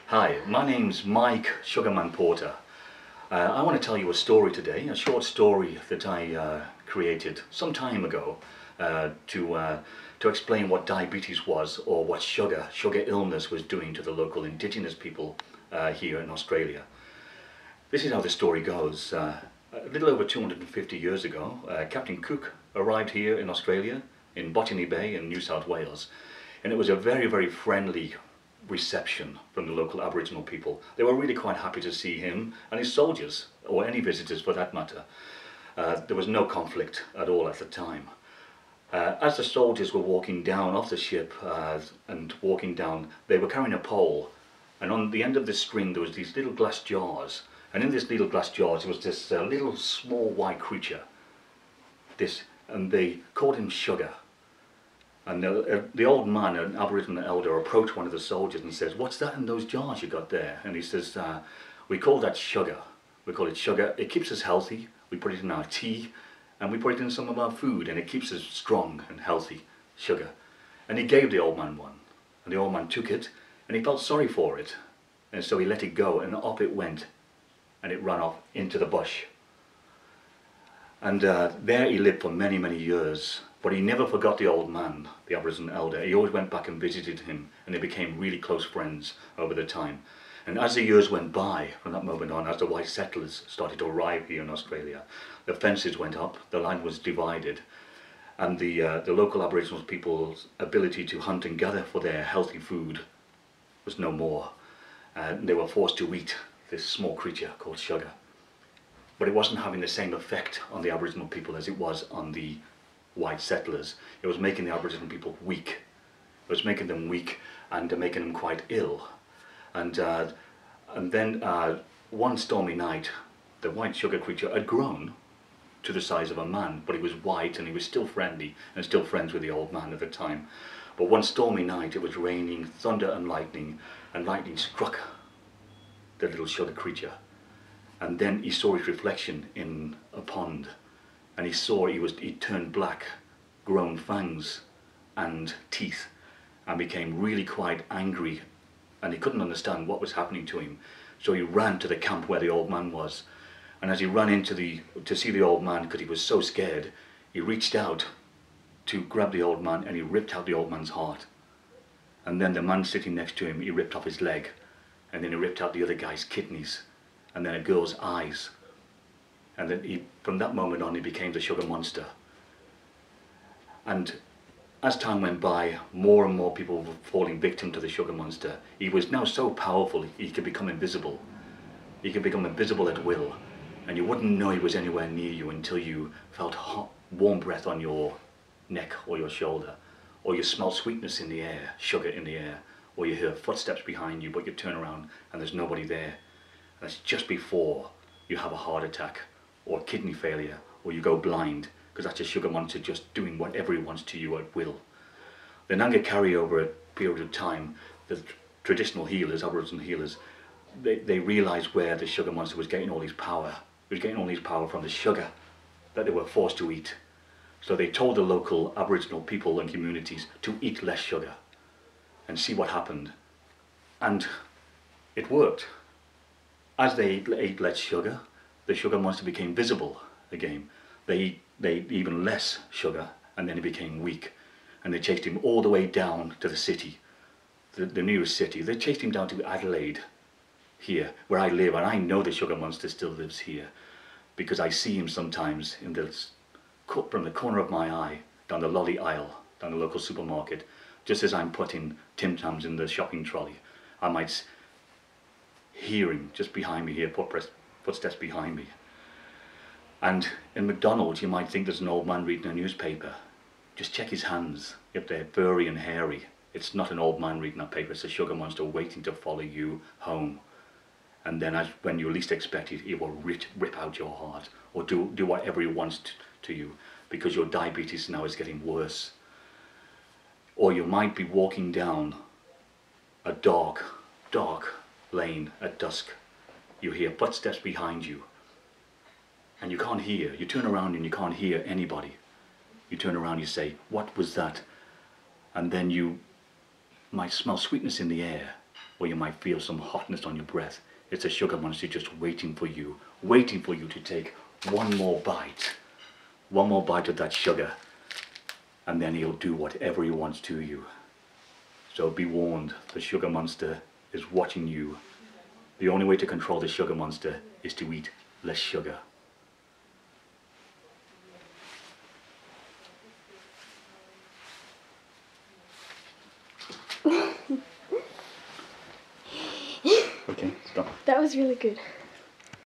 Hi, my name's Mike Sugarman Porter. I want to tell you a story today, a short story that I created some time ago to explain what diabetes was, or what sugar illness was doing to the local Indigenous people here in Australia. This is how the story goes. A little over 250 years ago, Captain Cook arrived here in Australia, in Botany Bay in New South Wales, and it was a very, very friendly reception from the local Aboriginal people. They were really quite happy to see him and his soldiers, or any visitors for that matter. There was no conflict at all at the time. As the soldiers were walking down off the ship and walking down, they were carrying a pole, and on the end of the string there was these little glass jars, and in this little glass jars there was this little small white creature, and they called him Sugar. And the old man, an Aboriginal elder, approached one of the soldiers and says, "What's that in those jars you got there?" And he says, "We call that sugar. We call it sugar. It keeps us healthy. We put it in our tea, and we put it in some of our food, and it keeps us strong and healthy, sugar." And he gave the old man one, and the old man took it, and he felt sorry for it, and so he let it go, and off it went, and it ran off into the bush. And there he lived for many, many years. But he never forgot the old man, the Aboriginal elder. He always went back and visited him, and they became really close friends over the time. And as the years went by, from that moment on, as the white settlers started to arrive here in Australia, the fences went up, the land was divided, and the local Aboriginal people's ability to hunt and gather for their healthy food was no more. They were forced to eat this small creature called sugar. But it wasn't having the same effect on the Aboriginal people as it was on the white settlers. It was making the Aboriginal people weak. It was making them weak and making them quite ill. And then one stormy night, the white sugar creature had grown to the size of a man, but he was white and he was still friendly and still friends with the old man at the time. But one stormy night, it was raining, thunder and lightning struck the little sugar creature. And then he saw his reflection in a pond. And he saw he'd turned black, grown fangs and teeth, and became really quite angry, and he couldn't understand what was happening to him. So he ran to the camp where the old man was, and as he ran to see the old man, because he was so scared, he reached out to grab the old man, and he ripped out the old man's heart. And then the man sitting next to him, he ripped off his leg, and then he ripped out the other guy's kidneys, and then a girl's eyes. And then from that moment on, he became the sugar monster. And as time went by, more and more people were falling victim to the sugar monster. He was now so powerful, he could become invisible. He could become invisible at will. And you wouldn't know he was anywhere near you until you felt hot, warm breath on your neck or your shoulder, or you smell sweetness in the air, sugar in the air, or you hear footsteps behind you, but you turn around and there's nobody there. And it's just before you have a heart attack, or kidney failure, or you go blind, because that's a sugar monster just doing whatever he wants to you at will. The Nanga carry over a period of time, the traditional healers, Aboriginal healers, they realised where the sugar monster was getting all his power. It was getting all his power from the sugar that they were forced to eat. So they told the local Aboriginal people and communities to eat less sugar and see what happened. And it worked. As they ate less sugar, the sugar monster became visible again. They ate even less sugar, and then he became weak. And they chased him all the way down to the city, the nearest city. They chased him down to Adelaide, here, where I live, and I know the sugar monster still lives here, because I see him sometimes from the corner of my eye, down the lolly aisle, down the local supermarket, just as I'm putting Tim Tams in the shopping trolley. I might hear him just behind me here, footsteps behind me. And in McDonald's, you might think there's an old man reading a newspaper. Just check his hands, if they're furry and hairy. It's not an old man reading a paper, it's a sugar monster waiting to follow you home. And then when you least expect it, he will rip out your heart, or do whatever he wants to you, because your diabetes now is getting worse. Or you might be walking down a dark lane at dusk. You hear footsteps behind you, and you can't hear. You turn around and you can't hear anybody. You turn around, you say, "What was that?" And then you might smell sweetness in the air, or you might feel some hotness on your breath, it's a sugar monster just waiting for you to take one more bite of that sugar, and then he'll do whatever he wants to you. So be warned, the sugar monster is watching you. The only way to control the sugar monster is to eat less sugar. Okay, stop. That was really good.